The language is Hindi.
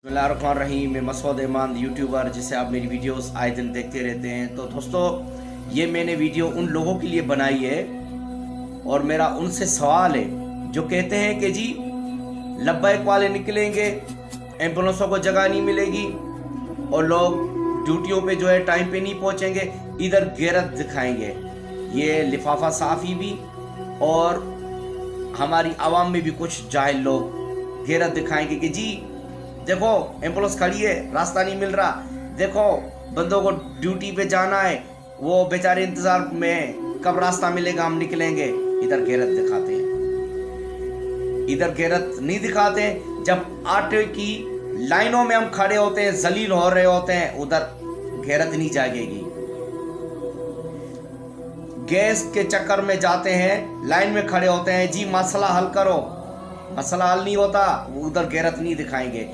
बिस्मिल्लाहिर्रहमानिर्रहीम। मैं मसूद अहमद यूट्यूबर जिसे आप मेरी वीडियोस आए दिन देखते रहते हैं। तो दोस्तों, ये मैंने वीडियो उन लोगों के लिए बनाई है और मेरा उनसे सवाल है जो कहते हैं कि जी लब्बैक वाले निकलेंगे, एम्बुलेंसों को जगह नहीं मिलेगी और लोग ड्यूटियों पे जो है टाइम पे नहीं पहुंचेंगे, इधर गैरत दिखाएंगे। ये लिफाफा साफ़ी भी और हमारी आवाम में भी कुछ जाहिल लोग गैरत दिखाएंगे कि जी देखो एम्बुलेंस खड़ी है, रास्ता नहीं मिल रहा, देखो बंदों को ड्यूटी पे जाना है, वो बेचारे इंतजार में, कब रास्ता मिलेगा हम निकलेंगे। इधर गैरत दिखाते हैं, इधर गैरत नहीं दिखाते हैं। जब आटे की लाइनों में हम खड़े होते हैं, जलील हो रहे होते हैं, उधर गैरत नहीं जागेगी। गैस के चक्कर में जाते हैं, लाइन में खड़े होते हैं, जी मसला हल करो, मसला हल नहीं होता, उधर गैरत नहीं दिखाएंगे।